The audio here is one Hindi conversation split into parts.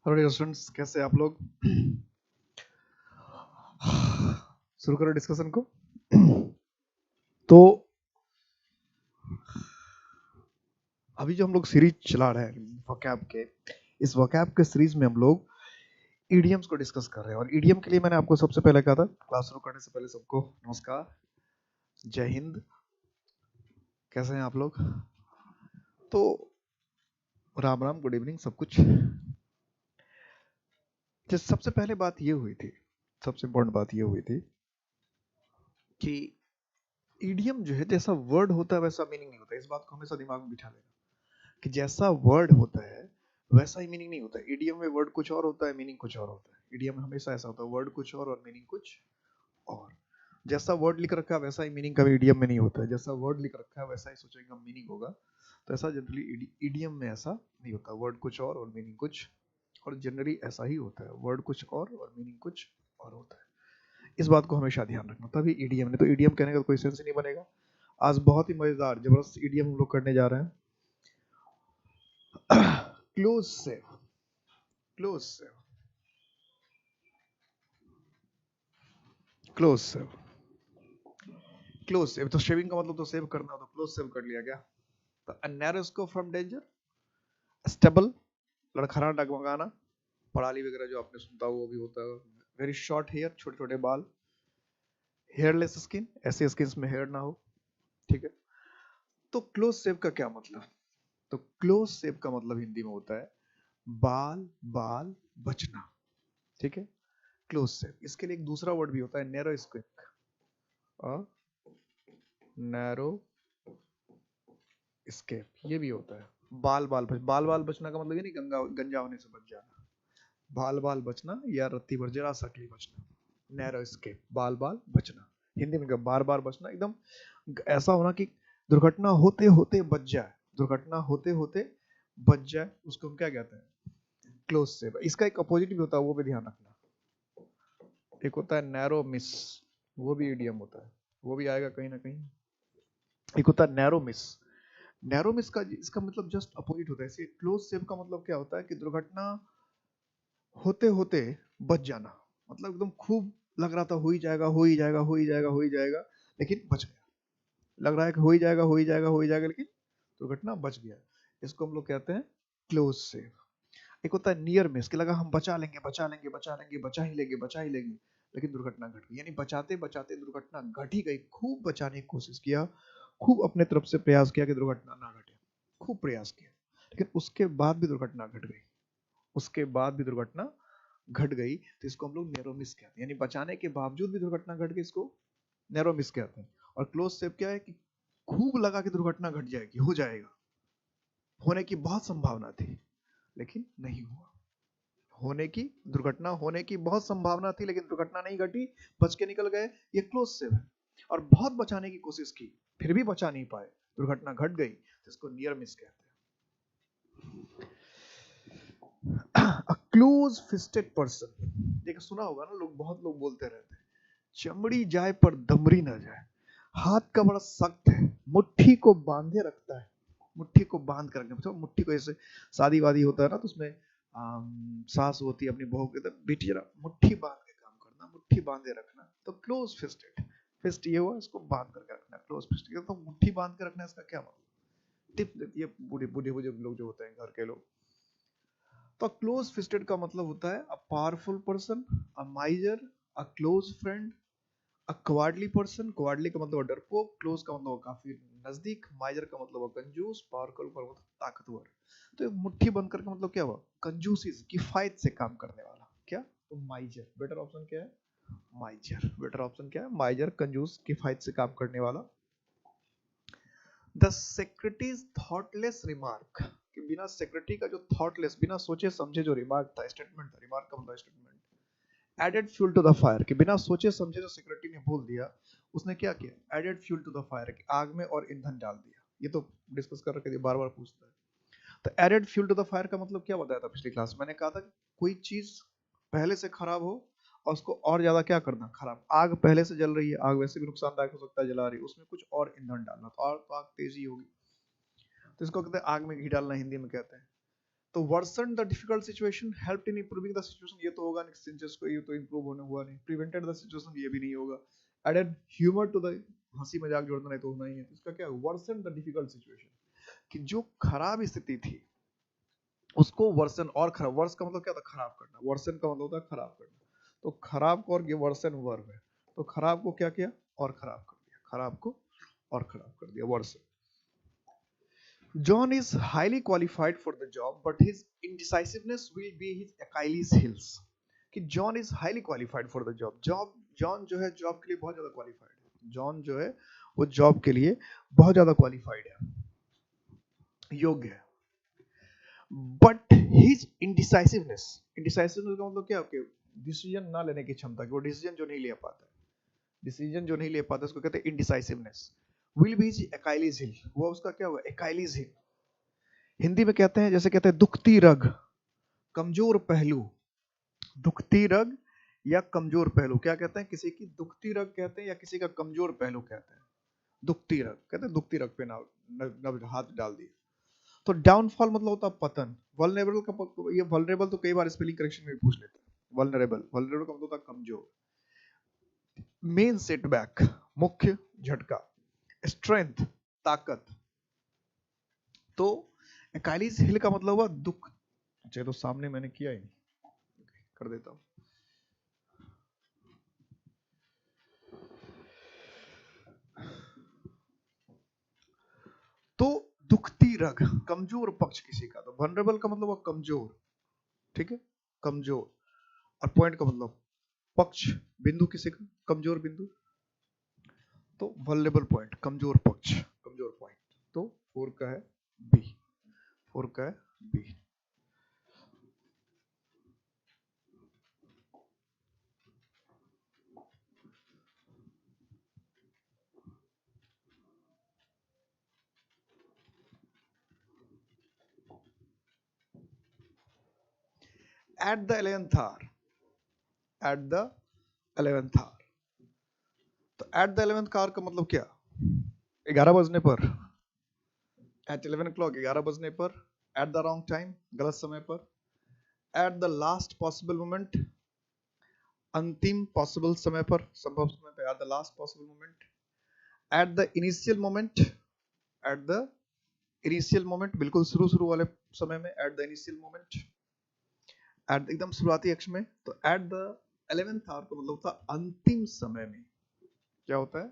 हेलो डियर स्टूडेंट्स, कैसे आप लोग? शुरू करो डिस्कशन को। तो अभी जो हम लोग सीरीज चला रहे हैं वोकैब के, इस वोकैब के सीरीज में हम लोग इडियम्स को डिस्कस कर रहे हैं। और इडियम के लिए मैंने आपको सबसे पहले कहा था, क्लास शुरू करने से पहले सबको नमस्कार, जय हिंद, कैसे हैं आप लोग? तो राम राम, गुड इवनिंग, सब कुछ। जिस सबसे पहले बात ये हुई थी, सबसे इम्पोर्टेंट बात ये हुई थी कि इडियम जो है जैसा वर्ड होता है वैसा मीनिंग नहीं होता। इस बात को हमेशा दिमाग में बिठा लेना कि जैसा वर्ड होता है वैसा ही मीनिंग नहीं होता। इडियम में वर्ड कुछ और होता है, मीनिंग कुछ और होता है। इडियम में हमेशा ऐसा होता है, वर्ड कुछ और मीनिंग कुछ और। जैसा वर्ड लिख रखा है वैसा ही मीनिंग कभी इडियम में नहीं होता है। जैसा वर्ड लिख रखा है वैसा ही सोचेंगे हम मीनिंग होगा, तो ऐसा जनरली इडियम में ऐसा नहीं होता। वर्ड कुछ और मीनिंग कुछ, और जनरली ऐसा ही होता है, वर्ड कुछ और मीनिंग कुछ और होता है। इस बात को हमेशा ध्यान रखना, तभी इडियम। नहीं तो इडियम कहने का कोई सेंस ही नहीं बनेगा। आज बहुत ही मजेदार जबरदस्त इडियम हम लोग करने जा रहे हैं। Close save, close save, close save, close save. तो शेविंग का मतलब तो सेव करना, तो क्लोज सेव कर लिया गया। तो narrow scope from danger, stable, लड़खड़ा डगमगाना, पड़ाली वगैरह जो आपने सुनता वो भी होता है। वेरी शॉर्ट हेयर, छोटे छोटे बाल, हेयरलेस स्किन, ऐसे स्किन में हेयर ना हो, ठीक है। तो क्लोज सेव का क्या मतलब? तो क्लोज सेव का मतलब हिंदी में होता है बाल बाल बचना, ठीक है। क्लोज सेव, इसके लिए एक दूसरा वर्ड भी होता है, नैरो स्क्वेप, नैरो स्केप, ये भी होता है। बाल बाल बचना का मतलब ये नहीं गंजा होने से बच जाना। बाल बाल बचना या रत्ती भर जरा सकली बचना, नैरो स्केप, बाल बाल बचना। हिंदी में बार बार बचना, एकदम ऐसा होना कि दुर्घटना होते होते बच जाए, दुर्घटना होते होते बच जाए, उसको हम क्या कहते हैं? Close save. इसका एक अपोजिट भी होता है, वो भी ध्यान रखना। एक होता है नैरो मिस, वो भी इडियम होता है, वो भी आएगा कहीं ना कहीं। एक होता है नैरो मिस, नैरो मिस का इसका मतलब जस्ट अपोजिट होता है। इसे क्लोज सेव का मतलब क्या होता है कि दुर्घटना होते होते बच जाना, मतलब एकदम खूब लग रहा था हो ही जाएगा हो ही जाएगा हो ही जाएगा हो ही जाएगा, लेकिन बच गया। लग रहा है कि हो ही जाएगा हो ही जाएगा हो ही जाएगा, लेकिन दुर्घटना बच गया। इसको हम लोग कहते हैं क्लोज सेव। एक होता है नियर मिस, कि लगा हम बचा लेंगे बचा लेंगे बचा लेंगे, बचा ही लेंगे बचा ही लेंगे, लेकिन दुर्घटना घट गई। यानी बचाते बचाते दुर्घटना घट ही गई। खूब बचाने की कोशिश किया, खूब अपने तरफ से प्रयास किया कि दुर्घटना ना घटे, खूब प्रयास किया, लेकिन उसके बाद भी दुर्घटना घट गई, उसके बाद भी दुर्घटना घट गई। तो इसको हम लोग नैरो मिस कहते हैं। यानी बचाने के बावजूद भी दुर्घटना घट गई, इसको नैरो मिस कहते हैं। और क्लोज सेव क्या है कि खूब लगा कि दुर्घटना घट जाएगी, हो जाएगा, होने की बहुत संभावना थी लेकिन नहीं हुआ। होने की, दुर्घटना होने की बहुत संभावना थी लेकिन दुर्घटना नहीं घटी, बच के निकल गए, ये क्लोज सेव है। और बहुत बचाने की कोशिश की फिर भी बचा नहीं पाए, दुर्घटना घट गई, तो इसको नियर मिस कहते हैं। अ क्लोज फिस्टेड पर्सन, देखिए सुना होगा ना, लोग बहुत लोग बोलते रहते हैं चमड़ी जाए पर दमड़ी ना जाए, हाथ का बड़ा सख्त है, मुट्ठी को बांधे रखता है। मुट्ठी को बांध कर रखना, मुट्ठी को ऐसे शादी वादी होता है ना, तो उसमें सास होती है अपनी बहू के, तो बेटी जरा मुट्ठी बांध के काम करना, मुट्ठी बांधे रखना। तो क्लोज फिस्टेड, फिस्ट ये हुआ, इसको बांध करके रखना, क्लोज फिस्टेड। तो मुट्ठी बांध के रखना, इसका क्या मतलब? टिप देती है बूढ़े बूढ़े बुजुर्ग लोग जो होते हैं, घर के लोग। तो क्लोज फिस्टेड का मतलब होता है a powerful person, a miser, a close friend, a cowardly person. Cowardly का मतलब डरपोक, क्लोज का मतलब काफी नजदीक, माइजर का मतलब कंजूस, पावरफुल का मतलब ताकतवर। तो मुट्ठी बंद करके मतलब क्या हुआ? कंजूसी से, किफायत से काम करने वाला। क्या? तो माइजर बेटर ऑप्शन क्या है? माइजर बेटर ऑप्शन क्या है? माइजर, कंजूस, किफायत से काम करने वाला। द सेक्रेटरीज थॉटलेस रिमार्क, कि बिना सेक्रेटरी का जो थॉटलेस, बिना सोचे समझे जो रिमार्क था, स्टेटमेंट था, रिमार्क का मतलब statement, added fuel to the fire, कि बिना सोचे समझे जो सेक्रेटरी ने बोल दिया, उसने क्या किया? Added fuel to the fire, कि आग में और ईंधन डाल दिया। ये तो डिस्कस कर रखे थे, बार बार पूछता है। तो added fuel to the fire का मतलब क्या बताया था पिछली क्लास? मैंने कहा था कि कोई चीज पहले से खराब हो और उसको और ज्यादा क्या करना, खराब। आग पहले से जल रही है, आग वैसे भी नुकसानदायक हो सकता है जला रही है, उसमें कुछ और ईंधन डालना, तो और तो आग तेजी होगी, तो इसको कहते हैं आग में घी डालना, हिंदी में कहते हैं। तो worsen the difficult situation, help in improving the situation, ये तो होगा नहीं, सिंचेस को ये तो इंप्रूव होने हुआ नहीं, प्रिवेंटेड द सिचुएशन, ये भी नहीं होगा, एडेड ह्यूमर टू द, हंसी मजाक जोड़ना नहीं तो होना ही है, इसका क्या वर्सन द डिफिकल्ट सिचुएशन, कि जो खराब स्थिति थी उसको वर्सन और खराब, वर्स का मतलब क्या था खराब करना, वर्सन का मतलब होता है खराब करना, तो खराब को, और ये वर्सन वर्ब है, तो खराब को क्या किया और खराब कर दिया, खराब को और खराब कर दिया, version. John is highly qualified for the job, but his indecisiveness will be his Achilles heels. कि John is highly qualified for the job. John जो है जॉब के लिए बहुत ज्यादा क्वालिफाइड है। John जो है वो जॉब के लिए बहुत ज्यादा क्वालिफाइड है, योग्य है। But his indecisiveness, indecisiveness का मतलब क्या है? डिसीजन ना लेने की क्षमता, कि वो डिसीजन जो नहीं ले पाता है, डिसीजन जो नहीं ले पाता उसको कहते हैं indecisiveness. Will be his Achilles heel. वो उसका क्या हुआ? Achilles heel. हिंदी में कहते हैं, जैसे कहते हैं दुखती रग, कमजोर पहलू, दुखती रग या कमजोर पहलू, क्या कहते हैं? किसी की दुखती रग कहते हैं या किसी का कमजोर पहलू कहते हैं। दुखती रग कहते हैं, दुखती रग पे ना हाथ डाल दिए। तो डाउनफॉल मतलब होता है पतन। वल्नरेबल का, ये वल्नरेबल तो कई बार स्पेलिंग करेक्शन में भी पूछ लेते हैं। वल्नरेबल, वल्नरेबल का मतलब होता है कमजोर। मेन सेटबैक, मुख्य झटका। स्ट्रेंथ, ताकत। तो एकाइलिस हिल का मतलब हुआ दुख। अच्छा, तो सामने मैंने किया ही नहीं, कर देता हूं। तो दुखती रग, कमजोर पक्ष किसी का, तो वनरेबल का मतलब हुआ कमजोर, ठीक है, कमजोर। और पॉइंट का मतलब पक्ष, बिंदु किसी का, कमजोर बिंदु, तो वल्नेरेबल पॉइंट, कमजोर पक्ष, कमजोर पॉइंट। तो 4 का है बी, 4 का है B. At the 11th hour, at the 11th hour, तो एट द 11th hour का मतलब क्या? 11 बजने पर, एट 11 o'clock, 11 बजने पर, एट द रॉन्ग टाइम, गलत समय पर, at the last possible moment, अंतिम पॉसिबल समय पर, संभव समय पर, at the last possible moment, at the initial moment, at the initial moment, बिल्कुल शुरू वाले समय में, at the initial moment, at एकदम शुरुआती अक्ष में। तो एट द 11th hour का मतलब होता है अंतिम समय में। क्या होता है?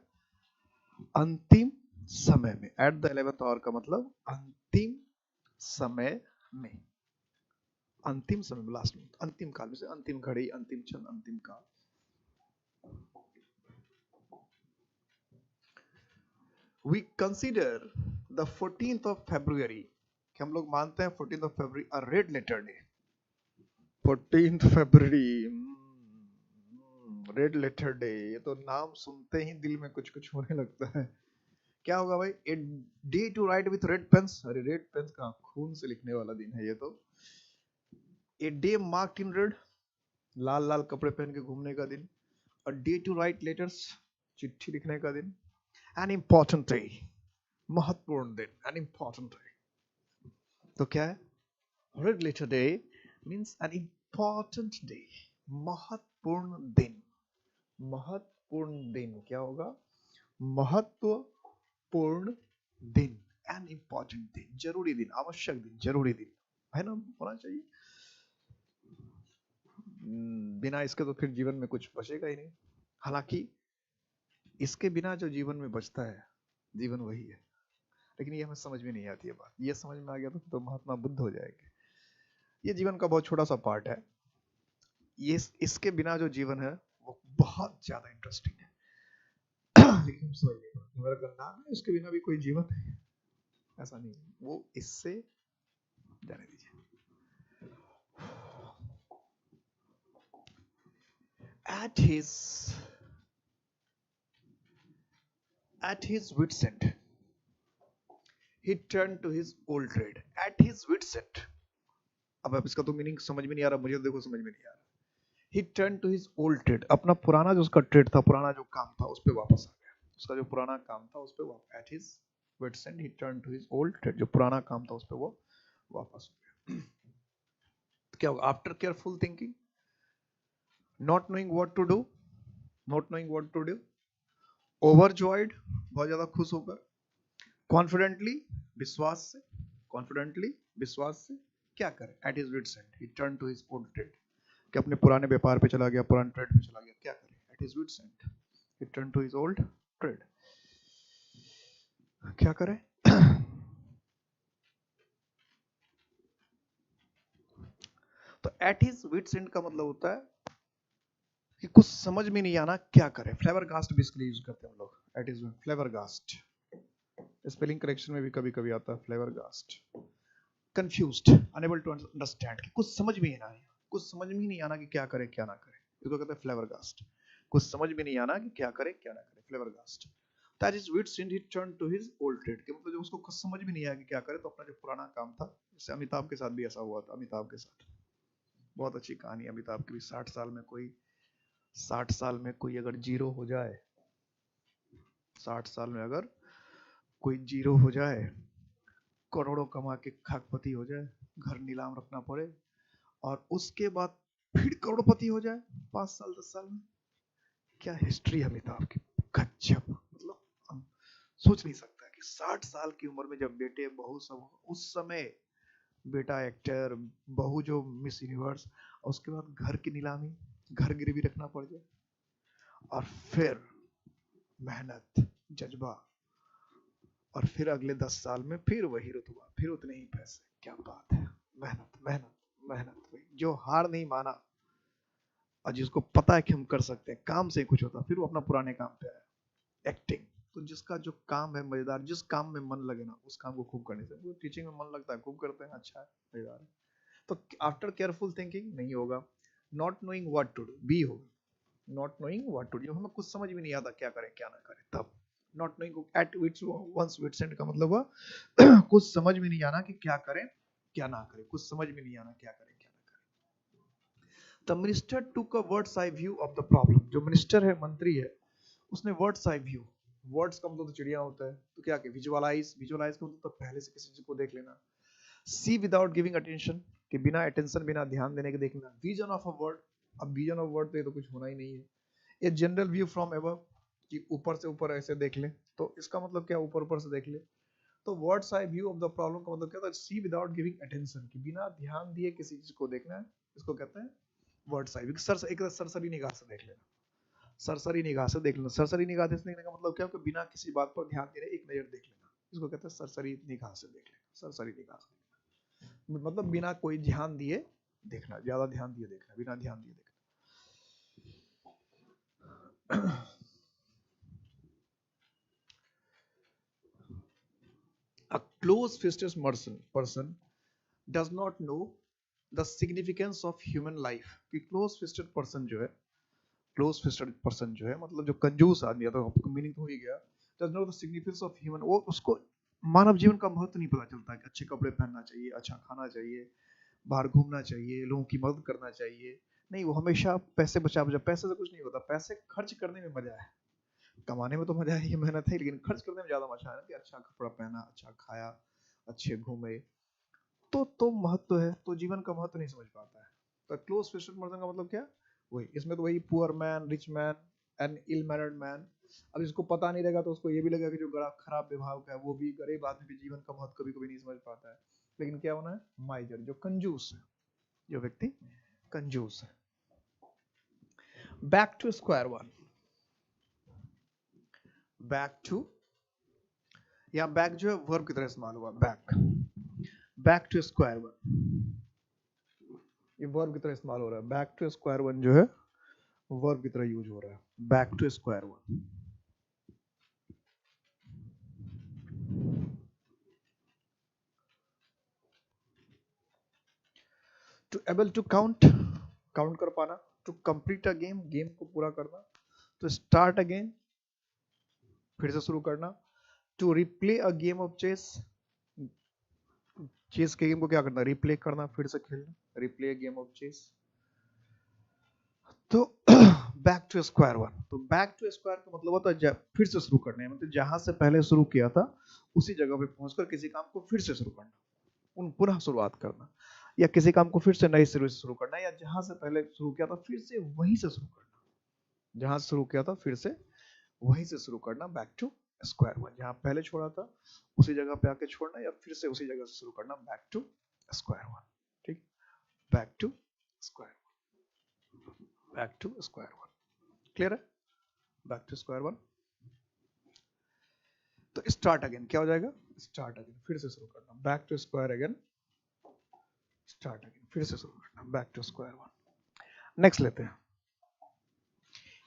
अंतिम समय में। एट द 11th hour का मतलब अंतिम समय में, अंतिम समय में, लास्ट में, अंतिम काल में से, अंतिम घड़ी, अंतिम क्षण, अंतिम काल। We consider the 14th of February, कि हम लोग मानते हैं 14th of February a red letter day। 14th February, red letter day, ये तो नाम सुनते ही दिल में कुछ कुछ होने लगता है। क्या होगा भाई? A day to write with red pens. अरे रेड पेन्स कहाँ, खून से लिखने वाला दिन है ये तो। A day marked in red, लाल लाल कपड़े पहन के घूमने का दिन। A day to write letters, चिट्ठी लिखने का दिन। एन इम्पोर्टेंट डे, महत्वपूर्ण दिन, एन इम्पोर्टेंट डे। तो क्या है? Red letter day means an important day, महत्वपूर्ण दिन। महत्वपूर्ण दिन क्या होगा? महत्वपूर्ण दिन, एन इम्पोर्टेंट दिन, जरूरी दिन, आवश्यक दिन, जरूरी दिन है ना, होना चाहिए। बिना इसके तो फिर जीवन में कुछ बचेगा ही नहीं। हालांकि इसके बिना जो जीवन में बचता है, जीवन वही है। लेकिन ये हमें समझ में नहीं आती है बात। ये समझ में आ गया तो महात्मा बुद्ध हो जाएंगे। ये जीवन का बहुत छोटा सा पार्ट है। ये इसके बिना जो जीवन है वो बहुत ज्यादा इंटरेस्टिंग है। लेकिन समझ नहीं, मेरा कहना है इसके बिना भी कोई जीवन है, ऐसा नहीं, वो इससे जाने दीजिए। At his wit's end, he turned to his old trade. At his wit's end, अब इसका तो मीनिंग समझ में नहीं आ रहा, मुझे देखो समझ में नहीं आ रहा। He turned to his old trade, अपना पुराना जो उसका ट्रेड था, पुराना जो काम था उस पे वापस आ गया। उसका जो पुराना काम था उस पे वापस, at his wit's end he turned to his old trade, जो पुराना काम था उस पे वो वापस हो गया। क्या होगा? After careful thinking, not knowing what to do, not knowing what to do, overjoyed, बहुत ज्यादा खुश होकर, कॉन्फिडेंटली, विश्वास से, कॉन्फिडेंटली विश्वास से क्या करे? At his wits end he turn to his old trade, कि अपने पुराने व्यापार पे चला गया, पुराने ट्रेड पे चला गया, क्या करे? At his wits end he turn to his old trade, क्या करे? तो एट हिज विट्स एंड का मतलब होता है कि कुछ समझ में नहीं आना, क्या करे? फ्लेवरगास्ट बेसिकली यूज करते हैं हम लोग, एट इज फ्लेवरगास्ट, स्पेलिंग करेक्शन में भी कभी कभी आता है फ्लेवरगास्ट, कंफ्यूज्ड, अनेबल टू अंडरस्टैंड, कुछ समझ में ही ना आया, कुछ समझ में ही नहीं आना कि क्या करे क्या ना करे, इसको कहते हैं फ्लेवरगास्ट, कुछ समझ में नहीं आना कि क्या करे क्या ना करे, flabbergast. That is wits end he turn to his old trade, कि मतलब जब उसको कुछ समझ में नहीं आया कि क्या करे तो अपना जो पुराना काम था, जैसे अमिताभ के साथ भी ऐसा हुआ था, अमिताभ के साथ बहुत अच्छी कहानी, अमिताभ की भी 60 साल में कोई, 60 साल में कोई अगर जीरो हो जाए, 60 साल में अगर कोई जीरो हो जाए, करोड़ों कमा के खाकपति हो जाए, घर नीलाम रखना पड़े, और उसके बाद फिर करोड़पति हो जाए 5 साल 10 साल में, क्या हिस्ट्री है अमिताभ की, गजब, मतलब हम सोच नहीं सकता कि 60 साल की उम्र में जब बेटे बहू सब, उस समय बेटा एक्टर, बहू जो मिस यूनिवर्स, और उसके बाद घर की नीलामी, घर गिरवी रखना पड़ जाए, और फिर मेहनत, जज्बा, और फिर अगले 10 साल में फिर वही रुतबा, फिर उतने ही पैसे, क्या बात है, मेहनत मेहनत मेहनत, जो हार नहीं माना और जिसको पता है कि हम कर सकते हैं, काम से कुछ होता, फिर वो अपना पुराने काम पे आया, एक्टिंग। तो जिसका जो काम है मजेदार, जिस काम में मन लगे ना, उस काम को खूब करने से, टीचिंग में मन लगता है, खूब करते हैं, अच्छा है, मजेदार है। तो आफ्टर केयरफुल थिंकिंग नहीं होगा, not knowing what to do, बी होगा, not knowing what to do, हमें कुछ समझ भी नहीं आता क्या करें क्या ना करें, तब not knowing, at wits one's wits end का मतलब हुआ कुछ समझ में नहीं आना कि क्या करें क्या ना करें, कुछ समझ में नहीं आना क्या करें क्या ना करें। The minister took a words eye view of the problem, जो मिनिस्टर है, मंत्री है, उसने वर्ड्स आई व्यू, वर्ड्स का मतलब तो चिड़िया होता है, तो क्या कि विजुअलाइज, विजुअलाइज का मतलब तो पहले से किसी चीज को देख लेना, सी विदाउट गिविंग अटेंशन, कि बिना अटेंशन, बिना ध्यान देने के देखना, विजन ऑफ अ वर्ड, अब विजन ऑफ वर्ड तो कुछ होना ही नहीं है, a general view from above, कि ऊपर से ऊपर ऐसे देख ले, तो इसका मतलब क्या, ऊपर ऊपर से देख ले। तो words eye view of the problem का मतलब क्या था, सी विदाउट गिविंग अटेंशन, कि बिना ध्यान दिए किसी चीज को देखना है, इसको कहते हैं वर्ड्स आई व्यू। एक सरसरी निगाह से देख लेना, सरसरी निगाह से देख लेना, सरसरी निगाह से देखने का मतलब क्या, कि बिना किसी बात पर ध्यान देने एक नजर देख लेना, इसको कहते हैं सरसरी निगाह से देख लेना, सरसरी निगाह से, मतलब बिना कोई ध्यान दिए देखना, ज्यादा ध्यान दिए देखना, बिना ध्यान दिए देखना। A close-fisted person does not know the significance of human life, कि close-fisted person जो है, close-fisted person जो है मतलब जो कंजूस आदमी है, तो आपको मीनिंग तो हो ही गया, does not know the significance of human, वो उसको मानव जीवन का महत्व नहीं पता चलता कि अच्छे कपड़े पहनना चाहिए, अच्छा खाना चाहिए, बाहर घूमना चाहिए, लोगों की मदद करना चाहिए, नहीं, वो हमेशा पैसे बचा बचा, पैसे से कुछ नहीं होता, पैसे खर्च करने में मजा है, कमाने में तो मजा है, ये मेहनत है, लेकिन खर्च करने में ज्यादा मजा है ना, कि अच्छा कपड़ा पहना, अच्छा खाया, अच्छे घूमे, तो महत्व है, तो जीवन का महत्व नहीं समझ पाता है। तो क्लोज फिस्टेड पर्सन का मतलब क्या, वही, इसमें तो वही poor man, rich man and ill mannered man, अब इसको पता नहीं रहेगा तो उसको ये भी लगेगा कि जो बड़ा खराब व्यवहार का है, वो भी गरीब आदमी भी जीवन का महत्व कभी कभी नहीं समझ पाता है। लेकिन क्या होना है, माइजर, जो कंजूस है, जो व्यक्ति कंजूस है। Back to square one, back to, या बैक जो है वर्ब की तरह इस्तेमाल हुआ, back, back to square one, ये वर्ब की तरह इस्तेमाल हो रहा है, बैक टू स्क्वायर वन जो है वर्ब की तरह यूज हो रहा है, back to square one. To able to count, count कर पाना, to complete a game, game को पूरा करना, टू स्टार्ट अगेन, फिर से शुरू करना, to replay a game of chess, chess के गेम को क्या करना, रिप्ले करना, फिर से खेलना, replay a game of chess. तो बैक टू स्क्वायर वन, तो बैक टू स्क्वायर का मतलब होता है फिर से शुरू करने, मतलब जहां से पहले शुरू किया था उसी जगह पे पहुंचकर किसी काम को फिर से शुरू करना, उन पुनः शुरुआत करना, या किसी काम को फिर से नए सिरे से शुरू करना, या जहां से पहले शुरू किया था फिर से वहीं से शुरू करना, जहां से शुरू किया था फिर से वहीं से शुरू करना, बैक टू स्क्वायर वन। जहां पहले छोड़ा था उसी जगह पे आके छोड़ना, या फिर से उसी जगह से शुरू करना, बैक टू स्क्वायर वन। ठीक, back to square one, back to square one. Clear है? Back to square one. तो स्टार्ट अगेन क्या हो जाएगा? स्टार्ट अगेन, फिर से शुरू करना, back to square again, start again, फिर से शुरू करना, back to square one. Next लेते हैं,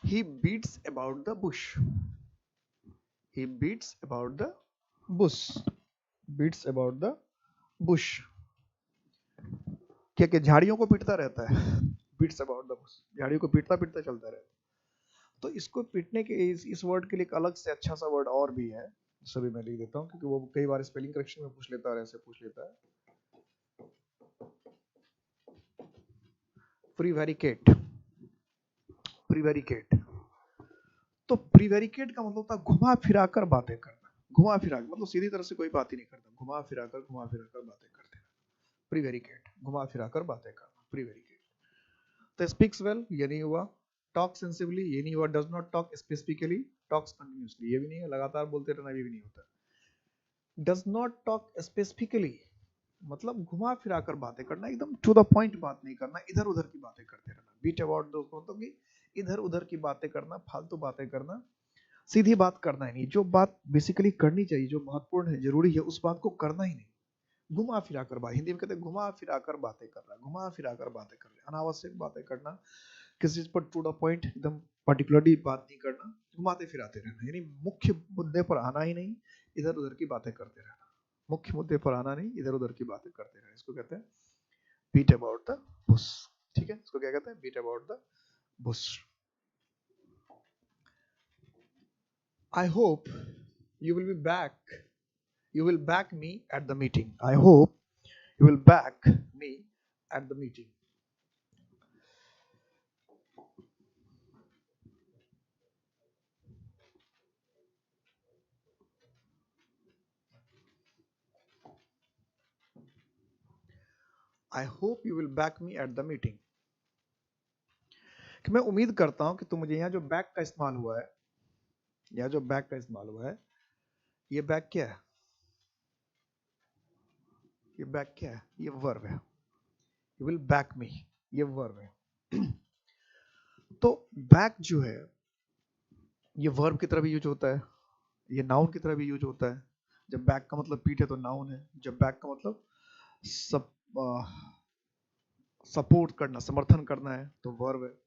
he beats about the bush, he beats about the bush, beats about the bush। क्या क्या झाड़ियों को पीटता रहता है, beats about the bush, झाड़ियों को पीटता पीटता चलता रहता है। तो इसको पीटने के इस वर्ड के लिए एक अलग से अच्छा सा वर्ड और भी है, सभी मैं लिख देता हूँ क्योंकि वो कई बार स्पेलिंग करेक्शन में पूछ लेता है और ऐसे पूछ लेता है। Prevaricate, prevaricate. तो प्रीवेरिकेट का मतलब होता है घुमा फिरा कर बातें करना, घुमा फिरा मतलब सीधी तरह से कोई बात ही नहीं करता, घुमा फिरा कर बातें करते हैं। प्रीवेरिकेट, घुमा फिरा कर बातें करना, प्रीवेरिकेट। तो स्पीक्स वेल ये नहीं हुआ, टॉक सेंसिबली ये नहीं हुआ, does not talk specifically, talks continuously ये भी नहीं है, लगातार बोलते रहना ये भी नहीं होता। डज नॉट टॉक स्पेसिफिकली मतलब घुमा फिरा कर बातें करना, एकदम टू द पॉइंट बात नहीं करना, इधर उधर की बातें करते रहना। बीट अबाउट दोस्तों मतलब कि इधर उधर की बातें करना, फालतू बातें करना, सीधी बात करना ही नहीं, जो बात बेसिकली करनी चाहिए, जो महत्वपूर्ण है, जरूरी है, उस बात को करना ही नहीं। घुमा फिरा कर बात, हिंदी में कहते हैं घुमा फिरा कर बातें कर रहा है, घुमा फिरा कर बातें कर रहे, अनावश्यक बातें करना, किसी चीज पर टू द पॉइंट एकदम पर्टिकुलरली बात नहीं करना, घुमाते फिराते रहना, यानी मुख्य मुद्दे पर आना ही नहीं, इधर उधर की बातें करते रहना, मुख्य मुद्दे पर आना नहीं, इधर उधर की बातें करते रहना, इसको कहते हैं बीट अबाउट द बुश। ठीक है, इसको क्या कहते हैं? Beat about the bush. I hope you will be back. You will back me at the meeting. I hope you will back me at the meeting. I hope you will back me at the meeting. कि मैं उम्मीद करता हूं कि तुम मुझे यहाँ जो बैक का इस्तेमाल हुआ है, यहाँ जो बैक का इस्तेमाल हुआ है, ये बैक क्या है? ये बैक क्या है? ये वर्ब है। You will back me, ये वर्ब है। तो बैक जो है ये वर्ब की तरह भी यूज होता है, ये नाउन की तरह भी यूज होता है। जब बैक का मतलब पीठ है तो नाउन है, जब बैक का मतलब सब सपोर्ट करना, समर्थन करना है तो वर्ब है।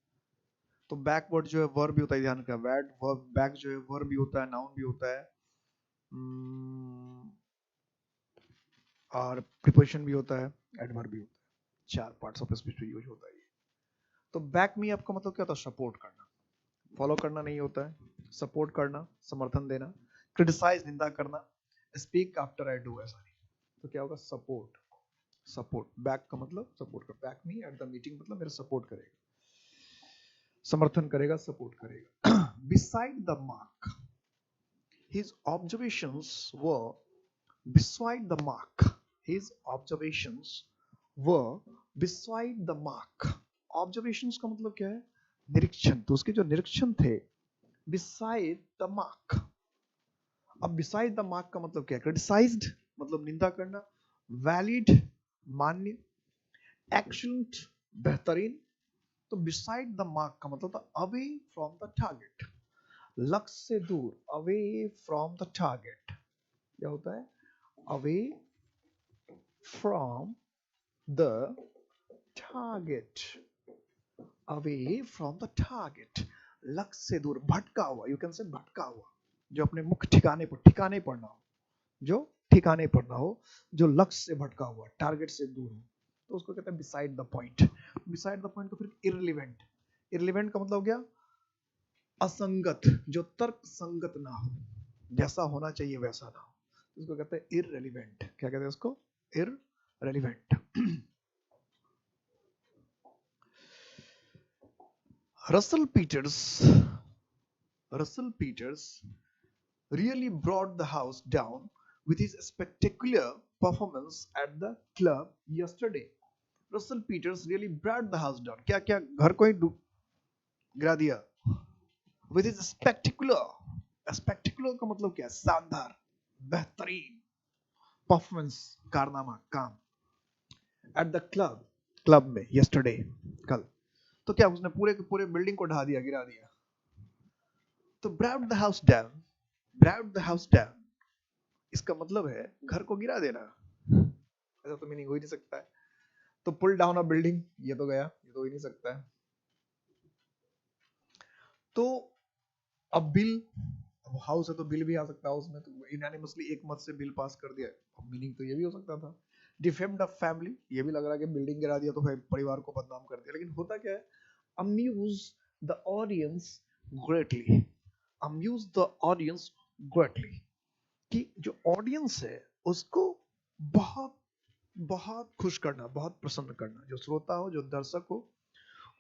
तो बैकवर्ड जो है वर्ब भी होता है, ध्यान का वर्ड वर्ब, बैक जो है वर्ब भी होता है, नाउन भी होता है, और प्रीपोजिशन भी होता है, एडवर्ब भी होता है। चार पार्ट्स ऑफ स्पीच में यूज होता है ये। तो बैक मी आपका मतलब क्या होता है? सपोर्ट करना, फॉलो करना नहीं होता है, सपोर्ट करना, समर्थन देना, क्रिटिसाइज निंदा करना, स्पीक आफ्टर आई डू ऐसा नहीं। तो क्या होगा? Support, support. बैक का मतलब सपोर्ट कर, back me at the meeting मतलब मेरा सपोर्ट करेगा, समर्थन करेगा, सपोर्ट करेगा। Beside the mark, his observations were beside the mark, his observations were beside the mark। observations का मतलब क्या है? निरीक्षण। तो उसके जो निरीक्षण थे beside the mark। अब beside the mark का मतलब क्या है? criticized मतलब निंदा करना, valid मान्य, excellent बेहतरीन। तो beside the mark का मतलब था away from the target, लक्ष्य से दूर, away from the target। क्या होता है? away from the target, away from the target, लक्ष्य से दूर, भटका हुआ, you can say भटका हुआ, जो अपने मुख्य ठिकाने पर ना हो, जो ठिकाने पर ना हो, जो लक्ष्य से भटका हुआ, टारगेट से दूर हो, तो उसको कहते हैं beside the point. Beside the point को फिर इररिलेवेंट, इररिलेवेंट का मतलब क्या? असंगत, जो तर्क संगत ना हो, जैसा होना चाहिए वैसा ना हो, उसको कहते हैं इररिलेवेंट। क्या कहते हैं उसको? Irrelevant. Russell Peters really brought the house down with his spectacular performance at the club yesterday. Russell Peters really brought the house down, क्या क्या घर को ही गिरा दिया। विद इज स्पेक्टिकुलर, स्पेक्टिकुलर का मतलब क्या है, शानदार, बेहतरीन परफॉर्मेंस, कारनामा, काम। एट द क्लब, क्लब में यस्टरडे, कल। तो क्या उसने पूरे के पूरे बिल्डिंग को ढा दिया, गिरा दिया। तो brought the house down, brought the house down, इसका मतलब है घर को गिरा देना। ऐसा तो मीनिंग हो ही नहीं सकता है। तो पुल डाउन अ बिल्डिंग, ये तो गया, ये तो हो ही नहीं सकता है। तो अब बिल, अब हाउस है तो बिल भी आ सकता है उसमें, तो यूनानिमसली एक मत से बिल पास कर दिया। अब मीनिंग तो ये भी हो सकता था, डिफेम्ड अ फैमिली, ये भी लग रहा है कि बिल्डिंग गिरा दिया तो परिवार को बदनाम कर दिया। लेकिन होता क्या है, amuse the audience greatly, amuse the audience greatly, कि जो ऑडियंस है उसको बहुत बहुत खुश करना, बहुत प्रसन्न करना, जो श्रोता हो, जो दर्शक हो,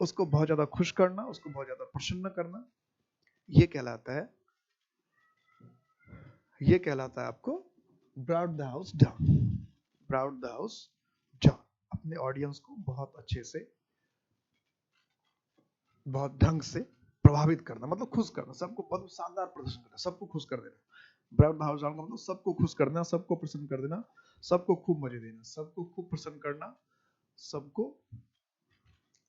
उसको बहुत ज्यादा खुश करना, उसको बहुत ज्यादा प्रसन्न करना, ये कहलाता है, ये कहलाता है आपको brought the house down, brought the house down. अपने ऑडियंस को बहुत अच्छे से, बहुत ढंग से प्रभावित करना, मतलब खुश करना, सबको बहुत शानदार प्रदर्शन करना, सबको खुश कर देना। ब्राउट द हाउस डाउन का मतलब सबको खुश कर देना, सबको प्रसन्न कर देना, सबको खूब मजे देना, सबको खूब प्रसन्न करना, सबको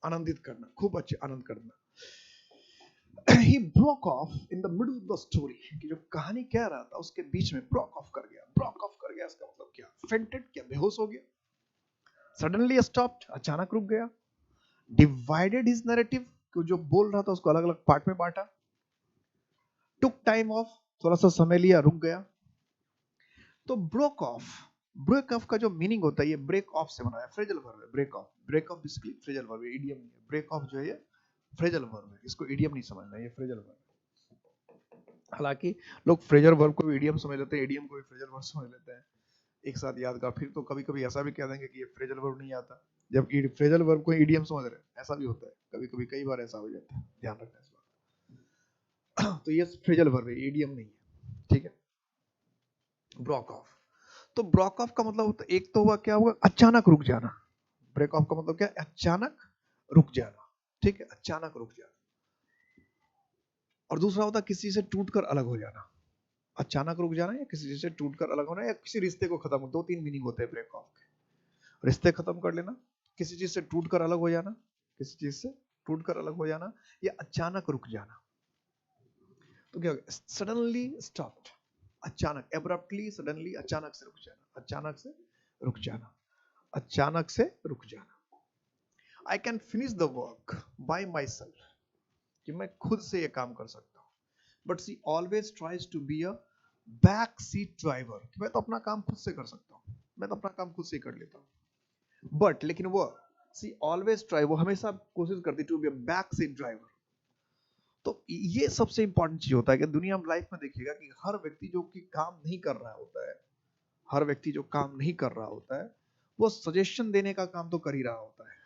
आनंदित करना, खूब अच्छे आनंद करना। He broke off in the middle of the story, कि जो कहानी कह रहा था उसके बीच में broke off कर गया, broke off कर गया, इसका मतलब क्या, fainted, क्या बेहोश हो गया, suddenly stopped, अचानक रुक गया, divided his narrative, कि जो बोल रहा था उसको अलग अलग पार्ट में बांटा, took time off, थोड़ा सा समय लिया, रुक गया। तो broke off, ब्रेक ऑफ का जो मीनिंग होता है, ये ब्रेक ऑफ से बना है, फ्रेजल वर्ब है break off, break off basically phrasal verb है, इडियम नहीं है। ब्रेक ऑफ जो है ये फ्रेजल वर्ब है, इसको इडियम नहीं समझना, ये फ्रेजल वर्ब। हालांकि लोग फ्रेजल वर्ब को भी इडियम समझ लेते हैं, इडियम को भी फ्रेजल वर्ब समझ लेते हैं, एक साथ याद कर। फिर तो कभी कभी ऐसा भी कह देंगे कि ये फ्रेजल वर्ब नहीं आता, जब फ्रेजल वर्ब को इडियम समझ रहे हैं, ऐसा भी होता है कभी कभी, कई बार ऐसा हो जाता है, ध्यान रखना इस बात। तो ये फ्रेजल वर्ब है, इडियम नहीं है, ठीक है। ब्रेक ऑफ, तो ब्रेक ऑफ का मतलब होता है, एक तो हुआ क्या हुआ, अचानक रुक जाना, ब्रेक ऑफ का मतलब क्या है, अचानक रुक जाना, ठीक है, अचानक रुक जाना। और दूसरा होता है किसी से टूटकर अलग हो जाना, अचानक रुक जाना या किसी से टूटकर अलग होना, या किसी रिश्ते को खत्म, दो तीन मीनिंग होते हैं ब्रेक ऑफ के। रिश्ते खत्म कर लेना, किसी चीज से टूटकर अलग हो जाना, किसी चीज से टूटकर अलग हो जाना, या अचानक रुक जाना। तो क्या हो गया, सडनली स्टॉप्ड, अचानक, एब्रप्टली, सडनली, अचानक से रुक जाना, अचानक से रुक जाना, अचानक से रुक जाना। I can finish the work by myself, कि मैं खुद से ये काम कर सकता हूँ। But she always tries to be a back seat driver, मैं तो अपना काम खुद से कर सकता हूँ, मैं तो अपना काम खुद से कर लेता हूँ। बट लेकिन वो सी ऑलवेज ट्राई, वो हमेशा कोशिश करती to be a back seat driver. तो ये सबसे इंपॉर्टेंट चीज होता है कि दुनिया में, लाइफ में देखिएगा कि हर व्यक्ति जो कि काम नहीं कर रहा होता है, हर व्यक्ति जो काम नहीं कर रहा होता है, वो सजेशन देने का काम तो कर ही रहा होता है।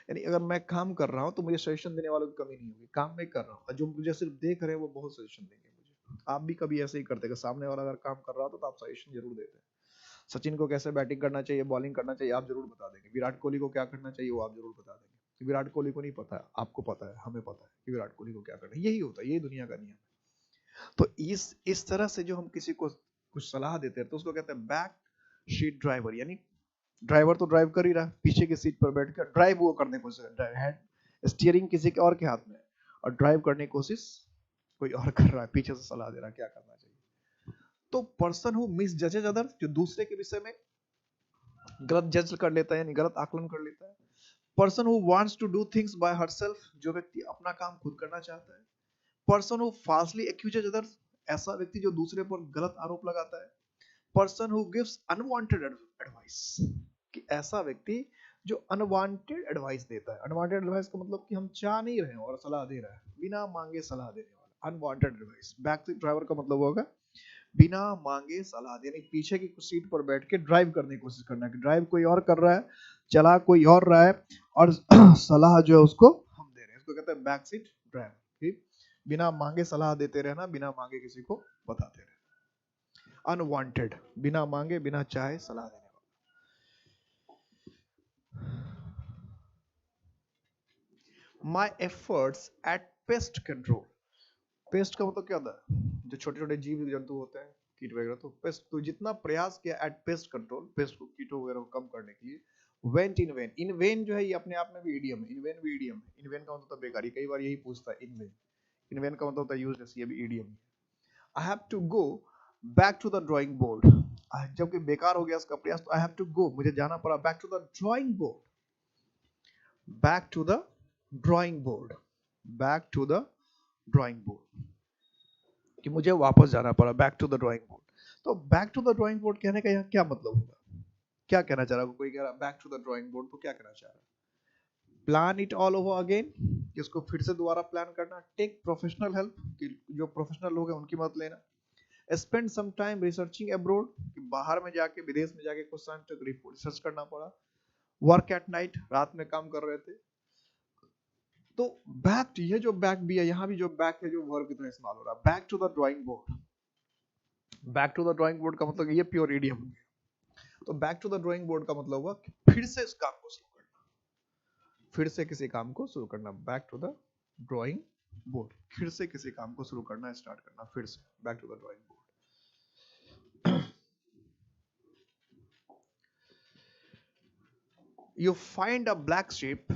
यानी अगर मैं काम कर रहा हूं तो मुझे सजेशन देने वालों की कमी नहीं होगी, काम मैं कर रहा हूं, जो मुझे सिर्फ देख रहे हैं वो बहुत सजेशन देंगे मुझे। आप भी कभी ऐसे ही करते हैं, सामने वाला अगर काम कर रहा हो तो आप सजेशन जरूर देते हैं। सचिन को कैसे बैटिंग करना चाहिए, बॉलिंग करना चाहिए, आप जरूर बता देंगे। विराट कोहली को क्या करना चाहिए, वो आप जरूर बता देंगे। विराट कोहली को नहीं पता है, आपको पता है, हमें पता है कि विराट कोहली को क्या करना है। यही होता है, यही दुनिया का नियम है। तो इस तरह से जो हम किसी को कुछ सलाह देते हैं तो उसको कहते हैं बैक सीट ड्राइवर, यानी ड्राइवर तो ड्राइव कर ही रहा है, पीछे की सीट पर बैठ कर ड्राइव वो करने की कोशिश, हेड स्टीयरिंग किसी के और के हाथ में, और ड्राइव करने की कोशिश कोई और कर रहा है, पीछे से सलाह दे रहा है क्या करना चाहिए। तो पर्सन हु मिस जजेज अदर्स, जो दूसरे के विषय में गलत जज कर लेता है, यानी गलत आकलन कर लेता है। Person who wants to do things by herself, जो व्यक्ति अपना काम खुद करना चाहता है। Person who falsely accuses others, ऐसा व्यक्ति जो दूसरे पर गलत आरोप लगाता है। Person who gives unwanted advice, कि ऐसा व्यक्ति जो अनवांटेड एडवाइस देता है। अनवांटेड एडवाइस का मतलब कि हम चाह नहीं रहे हो और सलाह दे रहा है, बिना मांगे सलाह देने वाला, unwanted advice. Back seat driver का मतलब होगा बिना मांगे सलाह देने, पीछे की सीट पर बैठ के ड्राइव करने की कोशिश करना, कि ड्राइव कोई और कर रहा है, चला कोई और रहा है, और सलाह जो है उसको हम दे रहे हैं, इसको कहते हैं बैक सीट ड्राइवर। ठीक, बिना मांगे सलाह देते रहना, बिना मांगे किसी को बताते रहना। अनवांटेड, बिना मांगे बिना चाहे सलाह देने वाला। My efforts eight pest control. Paste का मतलब क्या होता है, जो छोटे छोटे जीव जंतु होते हैं, कीट वगैरह, तो पेस्ट, तो जितना प्रयास किया एट पेस्ट कंट्रोल, पेस्ट को, कीटों वगैरह को कम करने के लिए, went in when. In when जो है ये अपने आप में भी इडियम है, इन वेन भी इडियम है। इन वेन का मतलब होता है बेकारी, कई बार यही पूछता है इन वेन। इन वेन का मतलब होता है यूजलेस, ये भी इडियम है। I have to go back to the drawing board. जबकि बेकार हो गया इसका प्रयास, तो आई हैव टू गो, मुझे जाना पड़ा back to the drawing board, back to the drawing board, back to the drawing board, कि मुझे वापस जाना पड़ा, back to the drawing board. तो back to the drawing board कहने का यहाँ क्या मतलब होगा, क्या कहना चाह रहा है, कोई कह रहा back to the drawing board, तो क्या कहना चाह रहा है, plan it all over again, इसको फिर से दोबारा प्लान करना, टेक प्रोफेशनल हेल्प, जो प्रोफेशनल लोग हैं उनकी मदद लेना, spend some time researching abroad, कि बाहर में जाके, विदेश में जाके कुछ टाइम तक रिसर्च करना पड़ा, वर्क एट नाइट, रात में काम कर रहे थे। तो बैक, ये जो बैक भी है, यहाँ भी जो बैक है जो वर्ब की तरह इस्तेमाल हो रहा है, back to the drawing board. Back to the drawing board का मतलब ये प्योर इडियम हो गया। तो back to the drawing board का मतलब हुआ कि फिर से इस काम को शुरू करना, फिर से किसी काम को शुरू करना, back to the drawing board, फिर से किसी काम को शुरू करना, स्टार्ट करना, फिर से back to the drawing board. You find a black sheep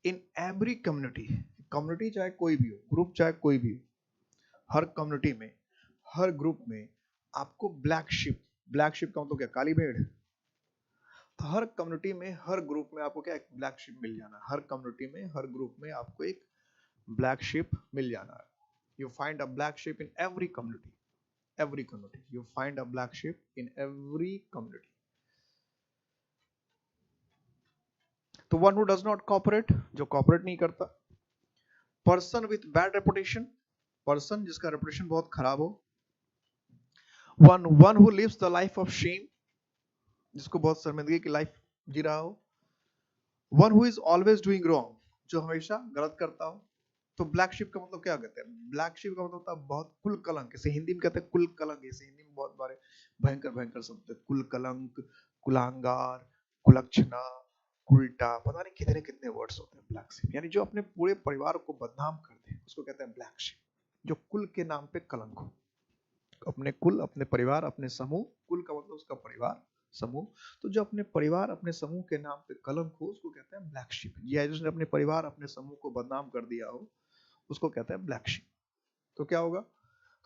in every community, community चाहे कोई भी हो, ग्रुप चाहे कोई भी हो, हर कम्युनिटी में, हर ग्रुप में आपको ब्लैक शिप, ब्लैक शिप का मतलब क्या, काली भेड़। तो हर कम्युनिटी में, हर ग्रुप में आपको क्या, एक ब्लैक शिप मिल जाना, हर कम्युनिटी में, हर ग्रुप में आपको एक ब्लैक शिप मिल जाना है। You find a black sheep in every community, every community, you find a black sheep in every community. तो one who does not cooperate, जो कॉपरेट नहीं करता, person with bad reputation, person जिसका रेपुटेशन बहुत खराब हो, one who lives the life of shame, जिसको बहुत शर्मिंदगी की लाइफ जी रहा हो, one who is always doing wrong, जो हमेशा गलत करता हो। तो ब्लैक शिप का मतलब क्या कहते हैं, ब्लैक शिप का मतलब होता है बहुत कुल कलंक, इसे हिंदी में कहते हैं कुल कलंक, इसे हिंदी में बहुत बारे भयंकर भयंकर शब्द है, कुल कलंक, कुलांगार, कुलक्षणा, उल्टा, पता नहीं कितने कितने वर्ड्स होते हैं ब्लैक शिप, यानी जो अपने पूरे परिवार को बदनाम कर दे उसको कहते हैं ब्लैक शिप, जो कुल के नाम पे कलंक हो, अपने कुल, अपने परिवार, अपने समूह, कुल का मतलब उसका परिवार, समूह, तो जो अपने परिवार, अपने समूह के नाम पे कलंक हो उसको कहते हैं ब्लैक शिप, या जिसने अपने परिवार, अपने समूह को बदनाम कर दिया हो उसको कहते हैं ब्लैक शिप। तो क्या होगा,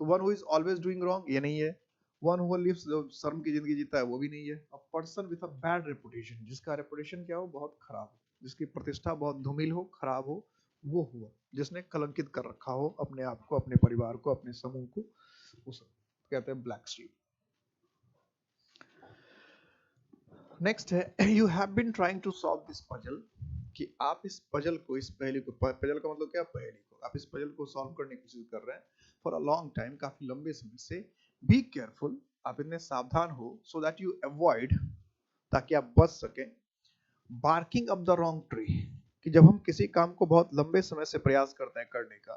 तो one who is always doing wrong ये नहीं है, वन हु लिव्स, जो शर्म की जिंदगी जीता है वो भी नहीं है, a person with a bad reputation, जिसका रेपुटेशन क्या हो, बहुत खराब हो, जिसकी प्रतिष्ठा बहुत धूमिल हो, खराब हो, वो हुआ, जिसने कलंकित कर रखा हो अपने आप को, अपने परिवार को, अपने समूह को, उस कहते हैं ब्लैक शिप। नेक्स्ट है you have been trying to solve this puzzle, कि आप इस पजल को, इस पहेली को, पजल का मतलब क्या, पहेली को, आप इस पजल को सॉल्व करने की कोशिश कर रहे हैं फॉर अ लॉन्ग टाइम, काफी लंबे समय से, बी केयरफुल, आप इतने सावधान हो, सो दैट यू अवॉइड, ताकि आप बच सके, barking up the wrong tree, कि जब हम किसी काम को बहुत लंबे समय से प्रयास करते हैं करने का,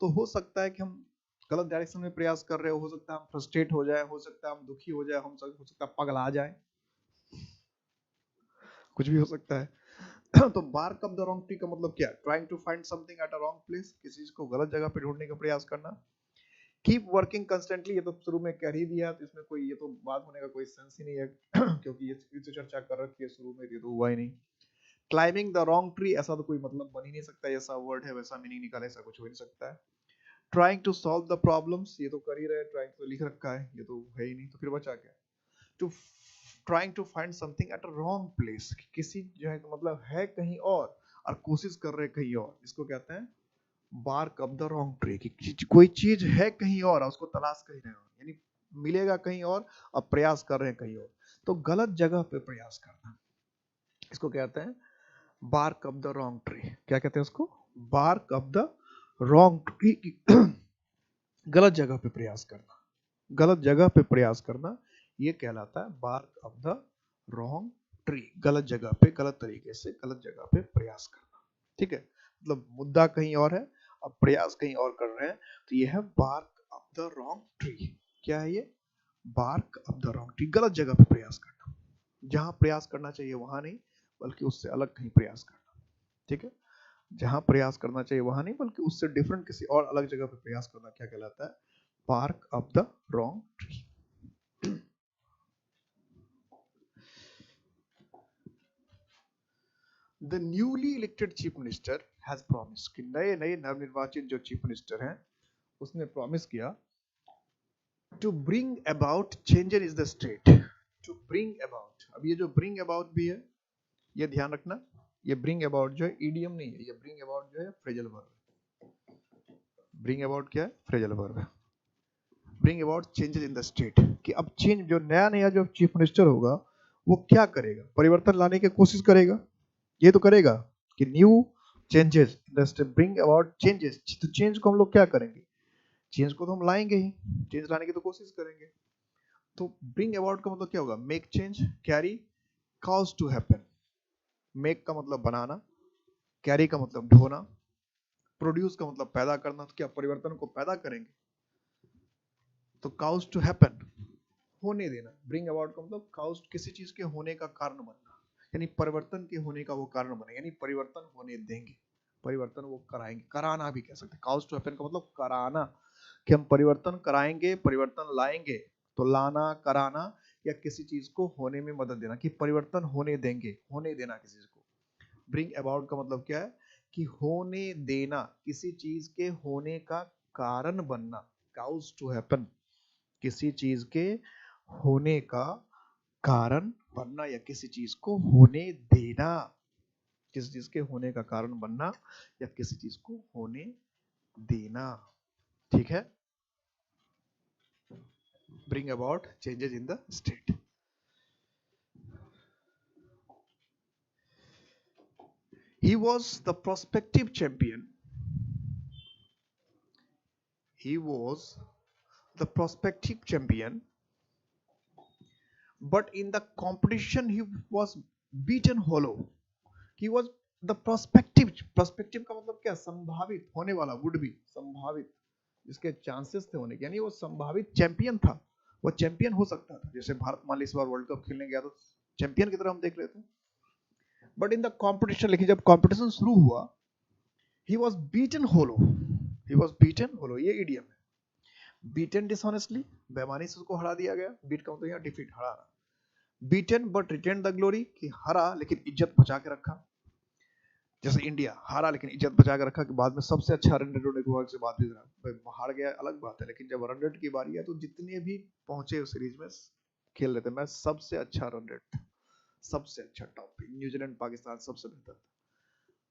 तो हो सकता है कि हम गलत डायरेक्शन में प्रयास कर रहे हो सकता है हम फ्रस्ट्रेट हो जाए, हो सकता है हम दुखी हो जाए, हम हो सकता है पगला जाए, कुछ भी हो सकता है। तो bark up the wrong tree का मतलब क्या, trying to find something at a wrong place, किसी चीज को गलत जगह पे ढूंढने का प्रयास करना, कीप वर्किंग कंस्टेंटली, ये तो शुरू में कह ही दिया, तो इसमें कोई, ये तो बात होने का कोई सेंस ही नहीं है, क्योंकि ये फिर से चर्चा कर रखी है शुरू में, ये तो हुआ ही नहीं। क्लाइंबिंग द रॉन्ग ट्री, ऐसा तो कोई मतलब बन ही नहीं सकता, ऐसा वर्ड है वैसा मीनिंग निकाले, ऐसा कुछ हो नहीं सकता है। Trying to solve the problems, ये तो कर ही रहे, ट्राइंग तो लिख रखा है, ये तो है ही नहीं, तो फिर बचा क्या, to trying to find something at a wrong place, किसी जो है मतलब है कहीं और कोशिश कर रहे कहीं और, इसको कहते हैं bark up the wrong tree, कि कोई चीज है कहीं और उसको तलाश कहीं रहे हो, यानी मिलेगा कहीं और प्रयास कर रहे हैं कहीं और, तो गलत जगह पे प्रयास करना, इसको कहते हैं bark up the wrong tree. क्या कहते हैं उसको, bark up the wrong tree, गलत जगह पे प्रयास करना, गलत जगह पे प्रयास करना, ये कहलाता है bark up the wrong tree, गलत जगह पे, गलत तरीके से, गलत जगह पे प्रयास करना, ठीक है, मतलब मुद्दा कहीं और है, अब प्रयास कहीं और कर रहे हैं, तो ये है bark up the wrong tree. क्या है ये, bark up the wrong tree, गलत जगह पे प्रयास करना, जहां प्रयास करना चाहिए वहां नहीं, बल्कि उससे अलग कहीं प्रयास करना, ठीक है। जहां प्रयास करना चाहिए वहां नहीं, बल्कि उससे डिफरेंट किसी और अलग जगह पे प्रयास करना क्या कहलाता है? Park up the wrong tree. The newly elected chief minister has promise कि नए नए नवनिर्वाचित जो चीफ मिनिस्टर हैं उसने प्रॉमिस किया to bring about changes in the state. To bring about, अब ये जो ब्रिंग अबाउट भी है ये ध्यान रखना, ये ब्रिंग अबाउट जो है ईडियम नहीं है, ये ब्रिंग अबाउट जो है फ्रेजल वर्ब है। ब्रिंग अबाउट क्या है? फ्रेजल वर्ब है। Bring about changes in the state, कि अब चेंज जो नया नया जो चीफ मिनिस्टर होगा वो क्या करेगा? परिवर्तन लाने की कोशिश करेगा, ये तो करेगा कि new changes in the state, bring about changes. तो चेंज को हम लोग क्या करेंगे? चेंज को तो हम लाएंगे ही, चेंज लाने की तो कोशिश करेंगे। तो ब्रिंग अबाउट का मतलब क्या होगा? Make change, carry, cause to happen. Make का मतलब बनाना, कैरी का मतलब ढोना, प्रोड्यूस का मतलब पैदा करना। तो क्या परिवर्तन को पैदा करेंगे? तो काउज टू हैपन, होने देना। ब्रिंग अबाउट का मतलब काउज, किसी चीज के होने का कारण बनना, यानी परिवर्तन के होने का वो कारण बने, यानी परिवर्तन होने देंगे, परिवर्तन वो कराएंगे, कराना भी कह सकते हैं। काउज टू हैपन का मतलब कराना, कि हम परिवर्तन कराएंगे, परिवर्तन लाएंगे। तो लाना, कराना, या किसी चीज को होने में मदद देना, कि परिवर्तन होने देंगे, होने देना किसी चीज को। ब्रिंग अबाउट का मतलब क्या है? कि होने देना, किसी चीज के होने का कारण बनना। काउज टू हैपन, किसी चीज के होने का कारण बनना या किसी चीज को होने देना, किसी चीज के होने का कारण बनना या किसी चीज को होने देना। ठीक है? Bring about changes in the state. He was the prospective champion. He was the prospective champion, but in the competition he was beaten hollow. He was the prospective, prospective का मतलब क्या? संभावित होने वाला, would be, संभावित, जिसके चांसेस थे होने के, यानी वो संभावित चैंपियन था, वो चैंपियन हो सकता था। जैसे भारत मान ली इस बार वर्ल्ड कप खेलने गया तो चैंपियन की तरह हम देख रहे थे। बट इन द कॉम्पिटिशन, लेकिन जब कॉम्पिटिशन शुरू हुआ, he was beaten hollow, he was beaten hollow, ये इडियम है। बीटन डिसऑनेस्टली, बेईमानी से उसको हरा दिया गया। बीट का मतलब यहाँ डिफीट, हराना। Beaten but retain the glory, कि हरा लेकिन इज्जत बचा के रखा। जैसे इंडिया हारा लेकिन इज्जत बचा के रखा, कि बाद में सबसे अच्छा रन रेट होने के बाद से बात भी हार गया अलग बात है, लेकिन जब रन रेट की बारी है तो जितने भी पहुंचे उस सीरीज में खेल रहे थे मैच, सबसे अच्छा रन रेट, सबसे अच्छा टॉप पे। न्यूजीलैंड पाकिस्तान सबसे बेहतर था।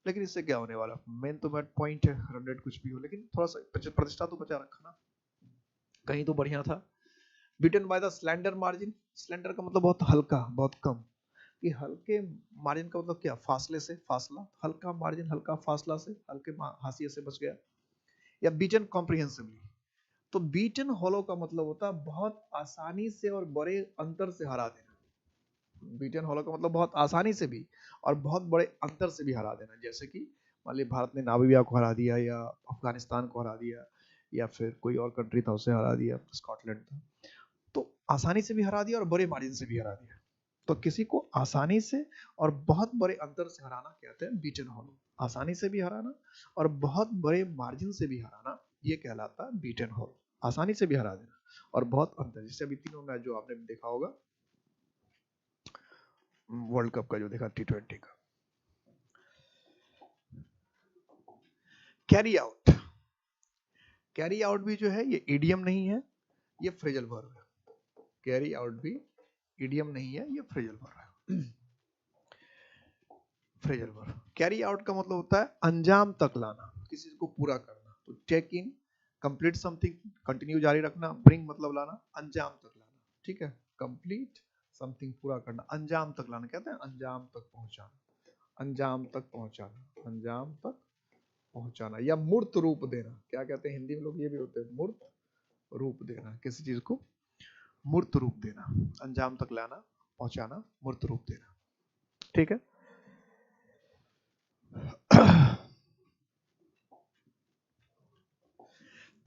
लेकिन इससे क्या होने वाला? मेन तो मैच पॉइंट है, रन रेट कुछ भी हो, लेकिन थोड़ा सा प्रतिष्ठा तो बचा रखा ना, कहीं तो बढ़िया था। Beaten by the slander margin, slander का मतलब बहुत हल्का, बहुत कम, कि हल्के मार्जिन का मतलब क्या? फासले से, फासला, हल्का मार्जिन, हल्का फासला से, हल्के हाशिए से बच गया। या बीटन कॉम्प्रिहेंसिवली, तो बीटन हॉलो का मतलब होता है बहुत आसानी से और बड़े अंतर से हरा देना। बीटन हॉलो का मतलब बहुत आसानी से भी और बहुत बड़े अंतर से भी हरा देना। जैसे कि मान ली भारत ने नामीबिया को हरा दिया, या अफगानिस्तान को हरा दिया, या फिर कोई और कंट्री था उसे हरा दिया, स्कॉटलैंड था, तो आसानी से भी हरा दिया और बड़े मार्जिन से भी हरा दिया। तो किसी को आसानी से और बहुत बड़े अंतर से हराना कहते हैं बीटन हॉलो। आसानी से भी हराना और बहुत बड़े मार्जिन से भी हराना, ये कहलाता है बीटन हॉलो। आसानी से भी हरा देना और बहुत अंतर, जैसे अभी तीनों मैच जो आपने देखा होगा वर्ल्ड कप का, जो देखा T20 का। कैरी आउट, कैरी आउट भी जो है ये इडियम नहीं है, ये फ्रेजल वर्ब है। कैरी आउट भी इडियम नहीं है, ये फ्रेजल वर्ब है। Phrasal verb. कैरी आउट का मतलब होता है अंजाम तक लाना, किसी को पूरा करना। तो टेक इन, कंप्लीट समथिंग, कंटिन्यू जारी रखना। ब्रिंग मतलब लाना, अंजाम तक लाना। ठीक है? कंप्लीट समथिंग, पूरा करना, अंजाम तक लाना कहते हैं, अंजाम तक पहुंचाना, अंजाम तक पहुंचाना, अंजाम तक पहुंचाना। या मूर्त रूप देना, क्या कहते हैं हिंदी में लोग, ये भी होते हैं, मूर्त रूप देना, किसी चीज को मूर्त रूप देना, अंजाम तक लाना, पहुंचाना, मूर्त रूप देना। ठीक है?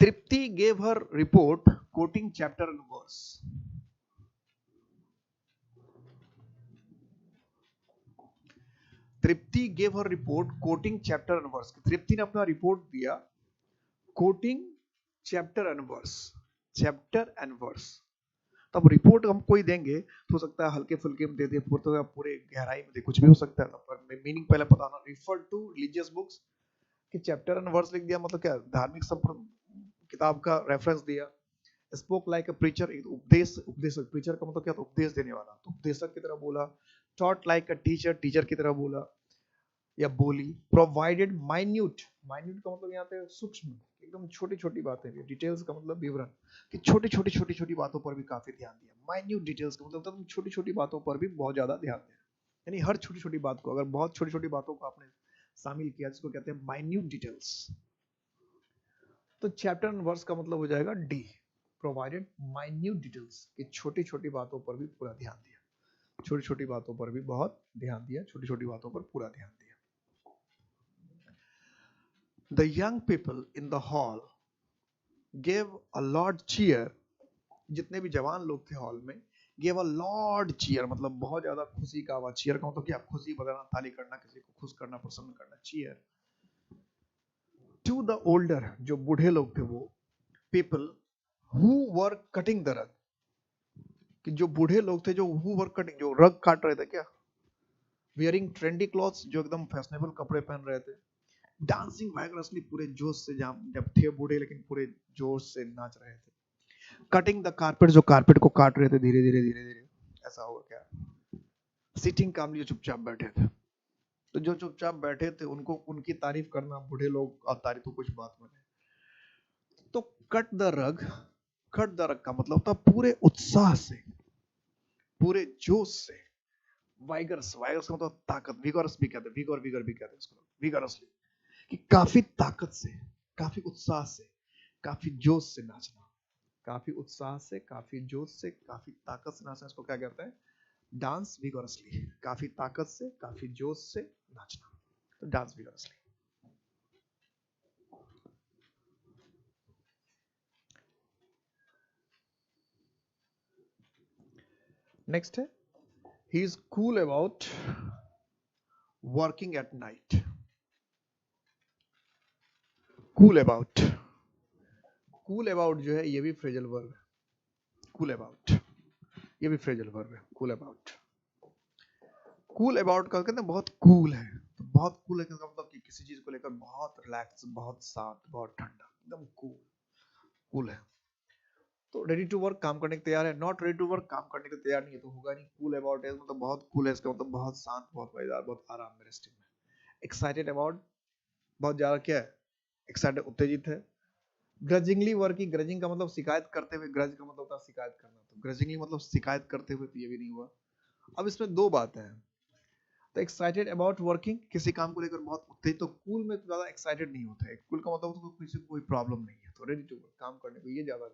Tripti gave her report quoting chapter and verse. Tripti gave her report quoting chapter and verse. Tripti ने अपना रिपोर्ट दिया quoting chapter and verse, chapter and verse. तब रिपोर्ट हम कोई देंगे तो हो सकता है हल्के फुल्के में दे दे, पूरे गहराई में दे, कुछ भी हो सकता है। पर मीनिंग पहले पता होना। रिफर टू रिलीजियस बुक्स कि चैप्टर एंड वर्स लिख दिया मतलब क्या, धार्मिक सब किताब का रेफरेंस दिया। स्पोक लाइक अ प्रीचर, उपदेशक, प्रीचर का मतलब क्या था, उपदेश देने वाला, तो उपदेशक की तरह बोला। Taught like a teacher, teacher की तरह बोला या बोली। प्रोवाइडेड माइन्यूट, माइन्यूट का मतलब यहाँ पे सूक्ष्म, एकदम छोटी छोटी बातें भी। डिटेल्स का मतलब विवरण, कि छोटी छोटी बातों पर भी काफी ध्यान दिया। माइन्यूट डिटेल्स का मतलब तुम छोटी छोटी बातों पर भी बहुत ज्यादा ध्यान दिया, यानी हर छोटी छोटी बात को, अगर बहुत छोटी छोटी बातों को आपने शामिल किया जिसको कहते हैं माइन्यूट डिटेल्स। तो चैप्टर एंड वर्स का मतलब हो जाएगा डी, प्रोवाइडेड माइन्यूट डिटेल्स, कि छोटी छोटी बातों पर भी पूरा ध्यान दिया, छोटी छोटी बातों पर भी बहुत ध्यान दिया, छोटी छोटी बातों पर पूरा ध्यान दिया। The young people in the hall gave a loud cheer, जितने भी जवान लोग थे हॉल में, gave a loud cheer मतलब बहुत ज्यादा खुशी का आवाज। cheer का मतलब क्या, खुशी बजाना, ताली करना, किसी को खुश करना, प्रसन्न करना, cheer। To the older, जो बूढ़े लोग थे वो, people who were cutting the rug, कि जो बूढ़े लोग थे जो who were cutting, जो रग काट रहे थे क्या, wearing trendy clothes, जो एकदम फैशनेबल कपड़े पहन रहे थे। डांसिंग वाइगरसली, पूरे जोश से, जब थे बूढ़े लेकिन पूरे जोश से नाच रहे थे। कटिंग द कारपेट, जो कारपेट को काट रहे थे धीरे धीरे धीरे धीरे, ऐसा होगा क्या। सिटिंग कामली, जो चुपचाप बैठे थे, तो जो चुपचाप बैठे थे उनको, उनकी तारीफ करना, बूढ़े लोग और तारीफ तो कुछ बात बने। तो cut the rug, cut the rug का मतलब था पूरे उत्साह से, पूरे जोश से। वाइगरस, वाइगरस का मतलब ताकत, विगरस भी कहते हैं, विगर विगर भी कहते हैं इसको, विगरसली, कि काफी ताकत से, काफी उत्साह से, काफी जोश से नाचना। काफी उत्साह से, काफी जोश से, काफी ताकत से नाचना, इसको क्या कहते हैं, डांस विगोरसली। काफी ताकत से, काफी जोश से नाचना, तो डांस विगोरसली। नेक्स्ट है, he is cool about working at night. Cool about, cool about जो है ये भी फ्रेजल वर्ब है। कूल अबाउट ये भी फ्रेजल वर्ब है, कूल अबाउट। कूल अबाउट का कहते हैं बहुत कूल है, तो बहुत कूल है का मतलब कि किसी चीज को लेकर बहुत रिलैक्स, बहुत शांत, बहुत ठंडा, एकदम कूल, कूल है। तो रेडी टू वर्क, काम करने के तैयार है। नॉट रेडी टू वर्क, काम करने के तैयार नहीं है, तो होगा नहीं। कूल अबाउट है मतलब बहुत कूल है, इसका मतलब बहुत शांत, बहुत मजेदार, बहुत आराम में, रेस्टिंग में। एक्साइटेड अबाउट, बहुत ज्यादा क्या है, एक्साइटेड, उत्तेजित है। ग्रजिंगली वर्किंग, ग्रजिंग का मतलब शिकायत करते हुए, ग्रज का मतलब होता है शिकायत करना, तो ग्रजिंगली मतलब शिकायत करते हुए, तो ये भी नहीं हुआ। अब इसमें दो बातें हैं, तो एक्साइटेड अबाउट वर्किंग, किसी काम को लेकर बहुत उत्तेजित, तो कूल में तो ज्यादा एक्साइटेड नहीं होता है। कूल का मतलब उसको किसी को कोई प्रॉब्लम नहीं है, तो रेडी टू वर्क, काम करने को, ये ज्यादा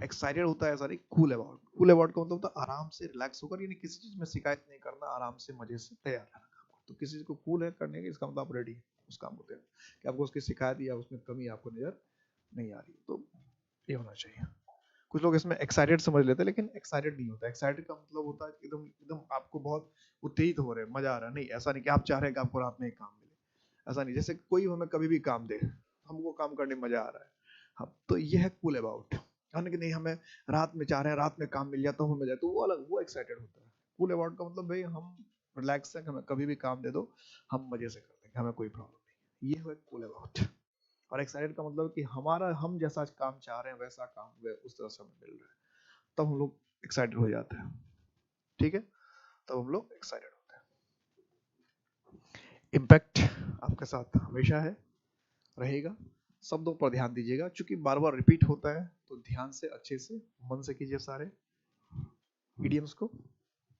एक्साइटेड होता है, सारी कूल अबाउट। कूल अबाउट का मतलब होता है आराम से, रिलैक्स होकर, यानी किसी चीज में शिकायत नहीं करना, आराम से, मजे से तैयार रहना काम को। तो किसी चीज को कूल है करने के, इसका मतलब आप रेडी उस काम को तैयार, कि आपको उसकी शिकायत या उसमें कमी आपको नजर नहीं आ रही, तो ये होना चाहिए। कुछ लोग इसमें एक्साइटेड समझ लेते हैं, लेकिन एक्साइटेड नहीं होता। एक्साइटेड का मतलब होता है एकदम एकदम आपको बहुत उत्तेजित हो रहे हैं, मजा आ रहा है, नहीं ऐसा नहीं कि आप चाह रहे हैं कि आपको रात में एक काम मिले, ऐसा नहीं। जैसे कोई हमें कभी भी काम दे, हमको काम करने में मजा आ रहा है, हम तो ये है कूल अबाउट। कि नहीं हमें रात में चाह रहे हैं, रात में काम मिल जाता, हमें जाए, तो वो अलग, वो एक्साइटेड होता है। कूल अबाउट का मतलब भाई हम रिलैक्स है, हमें कभी भी काम दे दो, हम मजे से कर देंगे, हमें कोई प्रॉब्लम नहीं। ये है कूल अबाउट। और एक्साइटेड का मतलब कि हमारा, हम जैसा काम चाह रहे हैं वैसा काम उस तरह से हमें मिल रहा है, तब हम लोग एक्साइटेड हो जाते हैं। ठीक है, तब हम लोग एक्साइटेड होते हैं। इम्पैक्ट आपके साथ हमेशा है, रहेगा। शब्दों पर ध्यान दीजिएगा, क्योंकि बार बार रिपीट होता है, तो ध्यान से, अच्छे से, मन से कीजिए सारे इडियम्स को।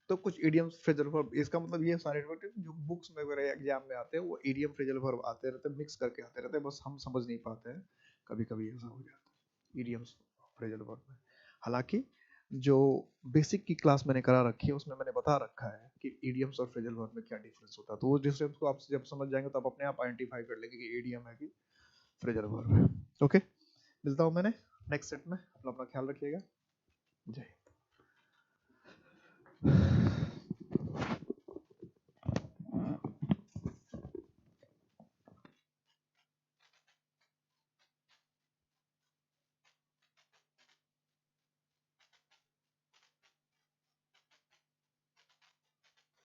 तो कुछ इडियम्स, फ्रेजल वर्ब, इसका मतलब ये सारे जो बुक्स में वगैरह एग्जाम में आते हैं, वो इडियम फ्रेजल वर्ब आते रहते हैं, मिक्स करके आते रहते हैं, बस हम समझ नहीं पाते हैं, कभी कभी ऐसा हो जाता है इडियम्स फ्रेजल वर्ब में। हालांकि जो बेसिक की क्लास मैंने करा रखी है, उसमें मैंने बता रखा है कि इडियम्स और फ्रेजल वर्ब में क्या डिफरेंस होता है, तो वो डिफरेंस को आप जब समझ जाएंगे तो आप अपने आप आइडेंटिफाई कर लेंगे कि इडियम है कि फ्रेजल वर्ब है। ओके, मिलता हूं मैंने नेक्स्ट सेट में, अपना ख्याल रखिएगा। जय हिंद।